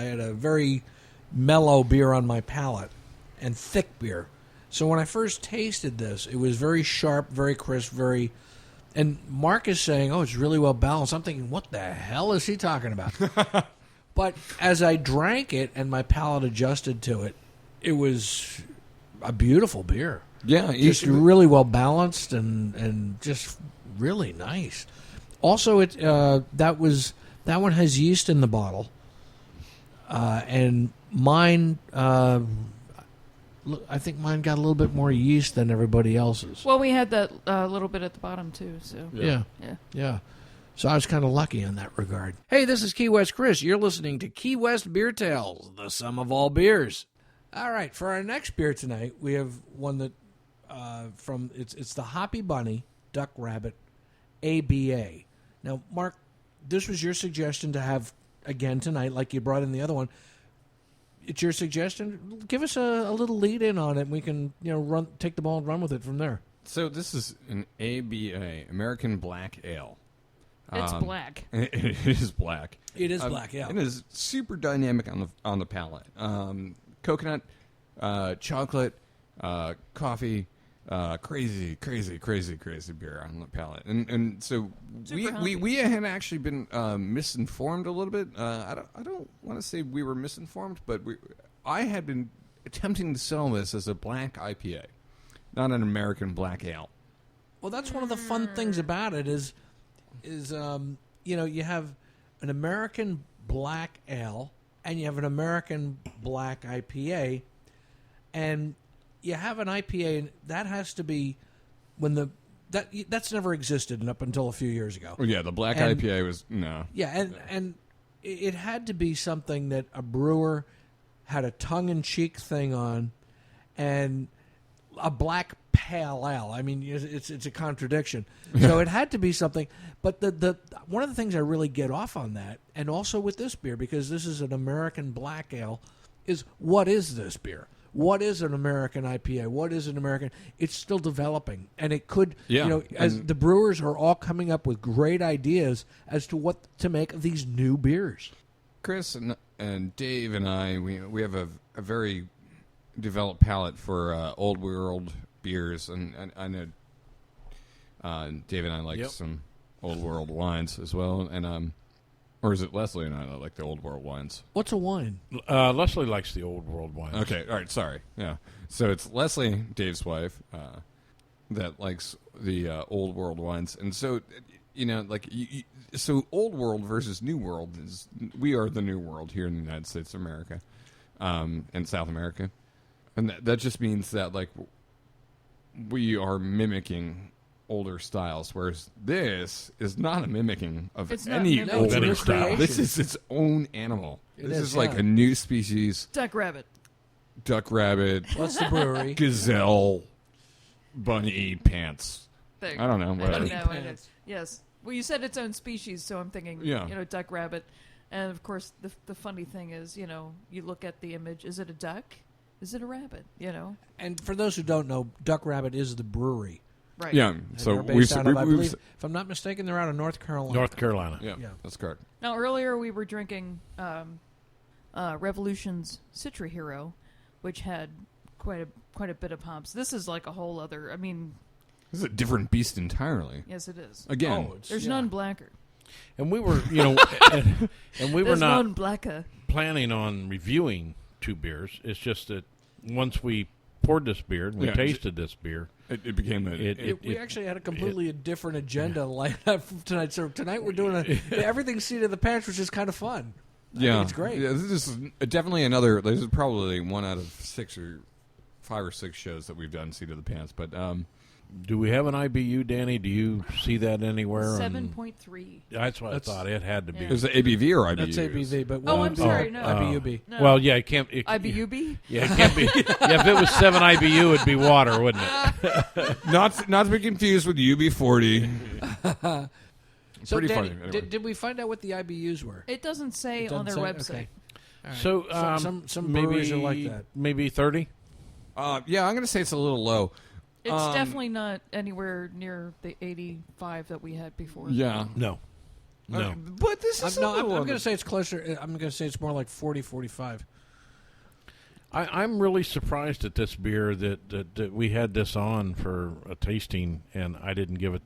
had a very mellow beer on my palate and thick beer. So when I first tasted this, it was very sharp, very crisp, very... And Mark is saying, oh, it's really well balanced. I'm thinking, what the hell is he talking about? But as I drank it and my palate adjusted to it, it was a beautiful beer. Yeah. Just really well balanced and just really nice. Also, that one has yeast in the bottle. And mine... I think mine got a little bit more yeast than everybody else's. Well, we had that little bit at the bottom, too. So Yeah. So I was kind of lucky in that regard. Hey, this is Key West Chris. You're listening to Key West Beer Tales, the sum of all beers. All right, for our next beer tonight, we have one that it's the Hoppy Bunny Duck Rabbit ABA. Now, Mark, this was your suggestion to have again tonight, like you brought in the other one. It's your suggestion. Give us a little lead in on it, and we can take the ball and run with it from there. So this is an ABA, American Black Ale. It's black. It is black. It is black, yeah. It is super dynamic on the palate. Coconut, chocolate, coffee, crazy beer on the palate. And so we had actually been misinformed a little bit. I don't want to say we were misinformed, but I had been attempting to sell this as a black IPA, not an American black ale. Well, that's one of the fun things about it is you have an American black ale and you have an American black IPA, and you have an IPA, and that has to be that's never existed up until a few years ago. Well, yeah, the black IPA was no. Yeah, and it had to be something that a brewer had a tongue-in-cheek thing on, and a black pale ale. I mean, it's a contradiction. So it had to be something. But the one of the things I really get off on that, and also with this beer, because this is an American black ale, is what is this beer? What is an American IPA? What is an American? It's still developing, and it could, as the brewers are all coming up with great ideas as to what to make of these new beers. Chris and Dave and I, we have a very developed palate for old world beers, and I know Dave and I like some old world wines as well, and or is it Leslie and I that like the old world wines? What's a wine? Leslie likes the old world wines. Okay, all right, sorry. Yeah. So it's Leslie, Dave's wife, that likes the old world wines. And so, so old world versus new world we are the new world here in the United States of America and South America. And that just means that, like, we are mimicking older styles, whereas this is not a mimicking of any older style. This is its own animal. This is like a new species. Duck rabbit. What's the brewery? Gazelle. Bunny pants. I don't know. Bunny pants. Yes. Well, you said its own species, so I'm thinking, duck rabbit. And, of course, the funny thing is, you look at the image. Is it a duck? Is it a rabbit? And for those who don't know, Duck Rabbit is the brewery. Right. Yeah. And So I believe, if I'm not mistaken, they're out of North Carolina. Yeah, that's correct. Now, earlier we were drinking Revolution's Citra Hero, which had quite a bit of hops. This is like a whole other. I mean, this is a different beast entirely. Yes, it is. Again, there's none blacker. And we were, and we were not none blacker. Planning on reviewing two beers. It's just that once we poured this beer and we tasted this beer, it became we actually had a completely different agenda lined up tonight. So tonight we're doing everything seat of the pants, which is kind of fun. I think it's great. Yeah, this is definitely another. This is probably one out of 5 or 6 shows that we've done seat of the pants. But do we have an IBU, Danny? Do you see that anywhere? 7.3. That's what I thought. It had to be. Is it ABV or IBU? That's ABV, but I'm sorry, no. IBUB. No. Well, yeah, it can't. IBUB? Yeah, it can't be. Yeah, if it was 7 IBU, it'd be water, wouldn't it? Not to be confused with UB40. So, pretty Danny, funny. Anyway. Did we find out what the IBUs were? It doesn't say on their website. Okay. Right. So some breweries are like that. Maybe 30. Yeah, I'm going to say it's a little low. It's definitely not anywhere near the 85 that we had before. Yeah. No. No. But this is I'm going to say it's closer. I'm going to say it's more like 40, 45. I'm really surprised at this beer that we had this on for a tasting, and I didn't give it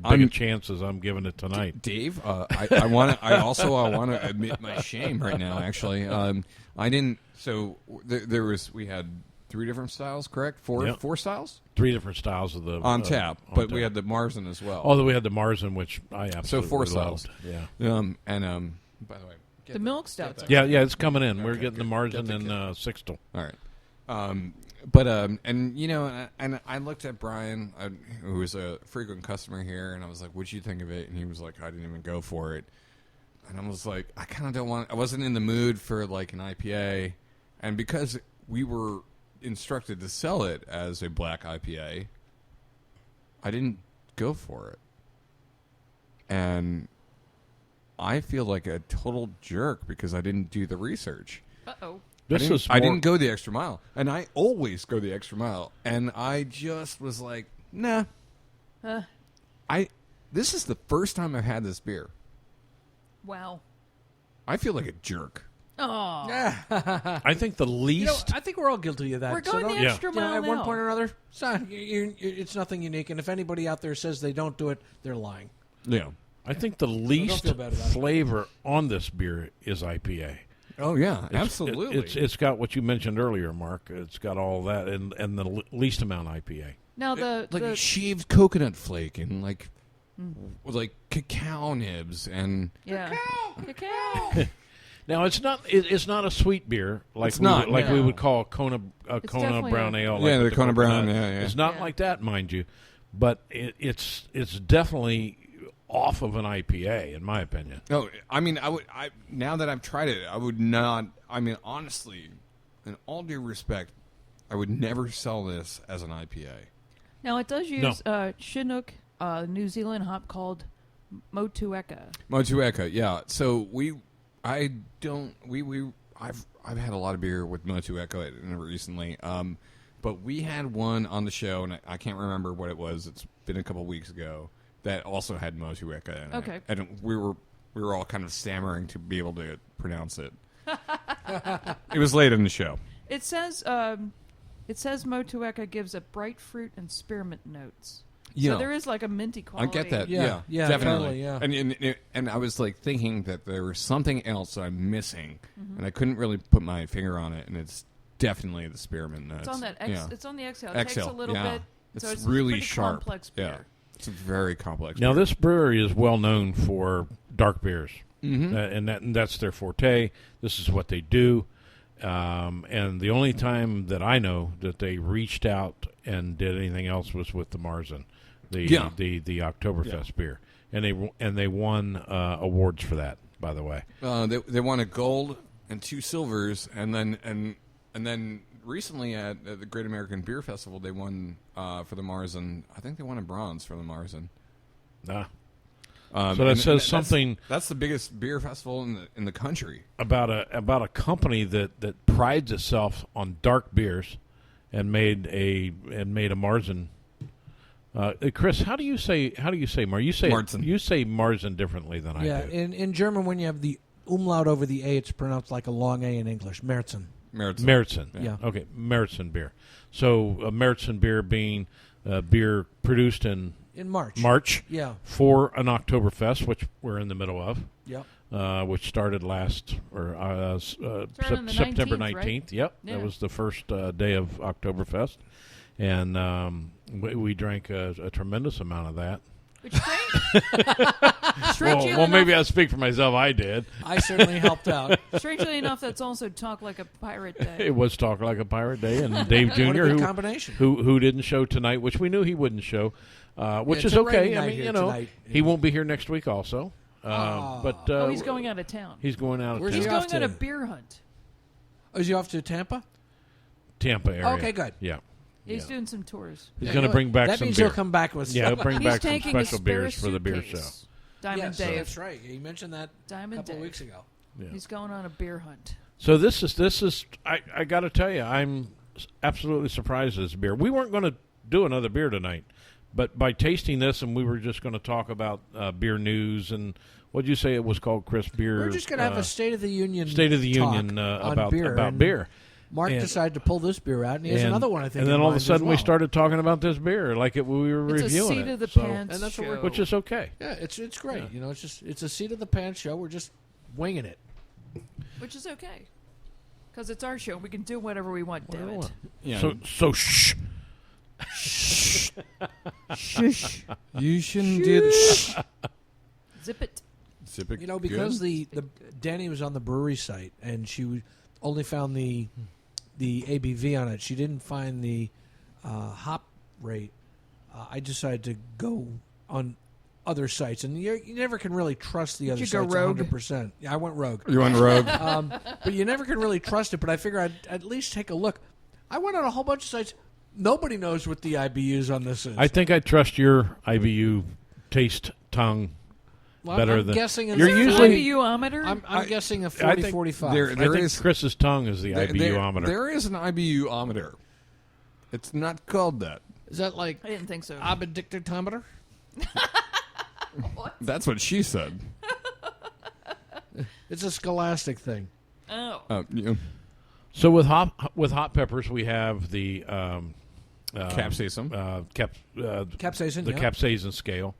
big a chance as I'm giving it tonight. Dave, I want to admit my shame right now. Actually, I didn't. So we had 3 different styles, correct? Four styles. 3 different styles of the on tap, but we had the Marzen as well. Although we had the Marzen, which I absolutely 4 loved. styles. Yeah. By the way, the milk stouts. Yeah, it's coming in. We're getting the good. Marzen and Sixtel. All right. And I looked at Brian, who was a frequent customer here, and I was like, "What'd you think of it?" And he was like, "I didn't even go for it." And I was like, "I kind of don't want." I wasn't in the mood for like an IPA, and because we were instructed to sell it as a black IPA, I didn't go for it, and I feel like a total jerk because I didn't do the research. Uh-oh. I didn't go the extra mile, and I always go the extra mile. And I just was like, nah. This is the first time I've had this beer. Wow. I feel like a jerk. Oh. I think the least. I think we're all guilty of that. We're going the extra mile at one now. point or another. It's nothing unique. And if anybody out there says they don't do it, they're lying. Yeah. I think the least feel bad about it. flavor on this beer is IPA. Oh yeah, absolutely. It's got what you mentioned earlier, Mark. It's got all that and the least amount IPA. Now like shaved coconut flake and like cacao nibs and cacao. Now it's not a sweet beer like we would call a Kona brown ale. Yeah, like the Kona brown. Yeah. It's not like that, mind you, but it's definitely off of an IPA, in my opinion. No, I mean, now that I've tried it, I would not. I mean, honestly, in all due respect, I would never sell this as an IPA. Now it does use Chinook, New Zealand hop called Motueka. Motueka, yeah. So I've had a lot of beer with Motueka recently, but we had one on the show, and I can't remember what it was. It's been a couple weeks ago. That also had Motueka in it. Okay. And we were all kind of stammering to be able to pronounce it. It was late in the show. It says Motueka gives a bright fruit and spearmint notes. Yeah. So there is like a minty quality. I get that. Yeah, definitely. Totally, yeah. And I was like thinking that there was something else that I'm missing, and I couldn't really put my finger on it, and it's definitely the spearmint notes. It's on that. It's on the exhale. It Exhale, takes a little bit. It's So it's really pretty sharp. Complex beer. Yeah. It's a very complex Now, beer. this brewery is well known for dark beers, Mm-hmm. and that's their forte. This is what they do. And the only time that I know that they reached out and did anything else was with the Marzen, the Oktoberfest beer, and they won awards for that. By the way, they won a gold and 2 silvers, and then recently at the Great American Beer Festival, they won for the Marzen. I think they won a bronze for the Marzen. So that says something. That's the biggest beer festival in the country. About a company that prides itself on dark beers, and made a Marzen. Chris, how do you say Marzen? You say Marzen differently than I do. Yeah, in German, when you have the umlaut over the A, it's pronounced like a long A in English. Märzen. Yeah. Okay, Märzen beer. So Märzen beer being beer produced in March. Yeah. For an Oktoberfest, which we're in the middle of. Yep. Which started September 19th. Right? Yep. Yeah. That was the first day of Oktoberfest. And we drank a tremendous amount of that. Which Well, maybe I speak for myself. I did. I certainly helped out. Strangely enough, that's also Talk Like a Pirate Day. It was Talk Like a Pirate Day, and Dave What a Jr., good combination. who didn't show tonight, which we knew he wouldn't show, which is okay. I mean, tonight. he won't be here next week also. But he's going out of town. He's going out of Where's town. He's he going off on to? a beer hunt. Oh, is he off to Tampa? Tampa area. Okay, good. Yeah. He's doing some tours. He's going to bring back that some means beer. he'll come back with Yeah, he'll bring He's back some taking a special spare beers for the beer show. suitcase. Diamond yes, Dave. that's right. He mentioned that a Diamond couple Dave. weeks ago. Yeah. He's going on a beer hunt. So this is I got to tell you, I'm absolutely surprised at this beer. We weren't going to do another beer tonight, But by tasting this, and we were just going to talk about beer news, and what did you say it was called, Chris? Beer. We're just going to have a State of the Union about beer. Mark decided to pull this beer out, and he has another one, I think. And then all of a sudden we started talking about this beer like we were reviewing it. It's a seat of the pants and that's show. what which is okay. Yeah, it's great. Yeah. It's a seat of the pants show. We're just winging it. Which is okay. Because it's our show. We can do whatever we want, damn it. Yeah. So shh. Shush. You shouldn't do this. Zip it. Zip it. Because good. Dani was on the brewery site, and she only found the ABV on it. She didn't find the hop rate. I decided to go on other sites, and you never can really trust the other sites 100%. Yeah, I went rogue. You went rogue? But you never can really trust it, but I figure I'd at least take a look. I went on a whole bunch of sites. Nobody knows what the IBUs on this is. I think I trust your IBU taste tongue better I'm than... guessing You're usually... IBU-ometer? I'm guessing a 40-45. I think Chris's tongue is the IBU-ometer. There is an IBU-ometer. It's not called that. Is that like... I didn't think so. Abedictometer? What? That's what she said. It's a scholastic thing. Oh. Yeah. So with hot peppers, we have the capsaicin. Capsaicin, the capsaicin scale.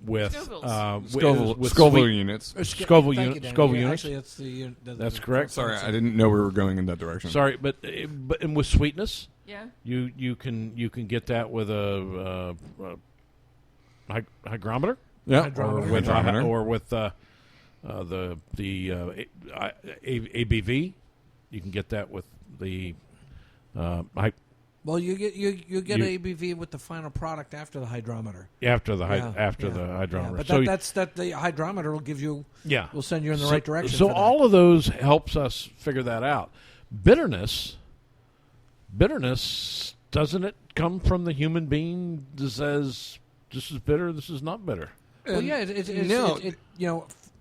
With Scoville units. Scoville units. Actually, that's that's correct. Sorry, I didn't know we were going in that direction. Sorry, but and with sweetness, yeah, you can get that with a hygrometer. Yeah, or with the ABV. You can get that with the Well, you get ABV with the final product after the hydrometer. After the hydrometer. But that's the hydrometer will give you. Yeah, will send you in the right direction. So all of those helps us figure that out. Bitterness, doesn't it come from the human being that says this is bitter, this is not bitter? Well, yeah,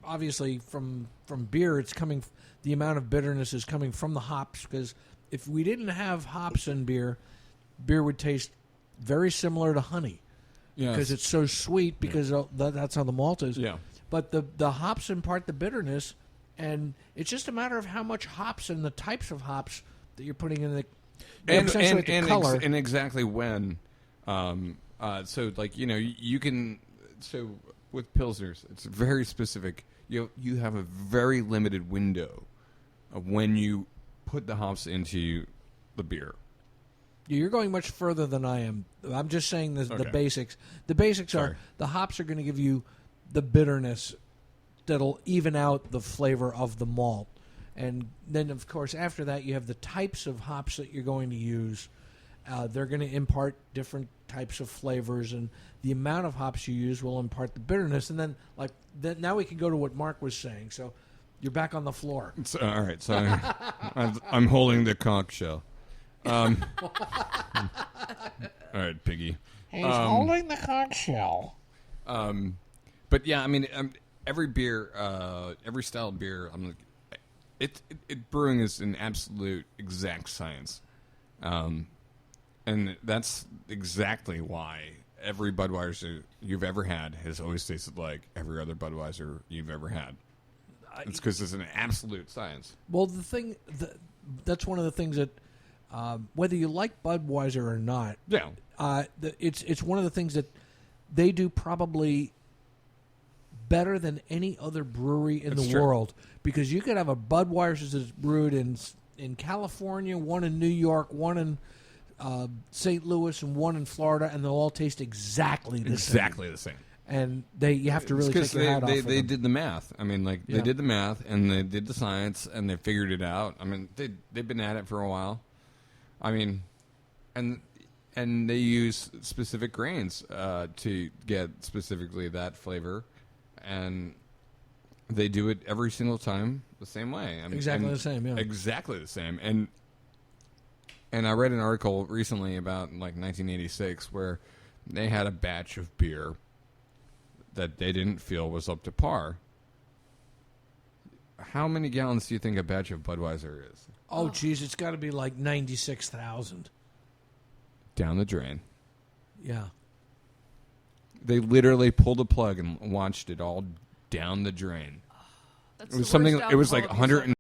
obviously from beer, it's coming. The amount of bitterness is coming from the hops, because if we didn't have hops in beer would taste very similar to honey. Because it's so sweet, because that's how the malt is. Yeah. But the hops impart the bitterness, and it's just a matter of how much hops and the types of hops that you're putting in the color. And exactly when. So, like, you can... So, with Pilsners, it's very specific. You have a very limited window of when you put the hops into the beer. You're going much further than I am. I'm just saying the basics. The basics are the hops are going to give you the bitterness that'll even out the flavor of the malt. And then, of course, after that, you have the types of hops that you're going to use. They're going to impart different types of flavors, and the amount of hops you use will impart the bitterness. And then, now we can go to what Mark was saying. So you're back on the floor. All right. So I'm holding the conch shell. All right, Piggy. He's holding the conch shell. But yeah, I mean, every beer, every style of beer, brewing is an absolute exact science. And that's exactly why every Budweiser you've ever had has always tasted like every other Budweiser you've ever had. It's because it's an absolute science. Well, that's one of the things that, whether you like Budweiser or not, it's one of the things that they do probably better than any other brewery in the world. Because you could have a Budweiser that's brewed in California, one in New York, one in St. Louis, and one in Florida, and they'll all taste exactly the same. Exactly the same. And you have to really take your hat off for them. They did the math. I mean, they did the math, and they did the science, and they figured it out. I mean, they've been at it for a while. I mean, and they use specific grains to get specifically that flavor, and they do it every single time the same way. I mean, exactly the same, yeah. Exactly the same. And I read an article recently about 1986 where they had a batch of beer that they didn't feel was up to par. How many gallons do you think a batch of Budweiser is? Oh, geez, it's got to be like 96,000. Down the drain. Yeah. They literally pulled a plug and launched it all down the drain. That's It was something. It was like 100.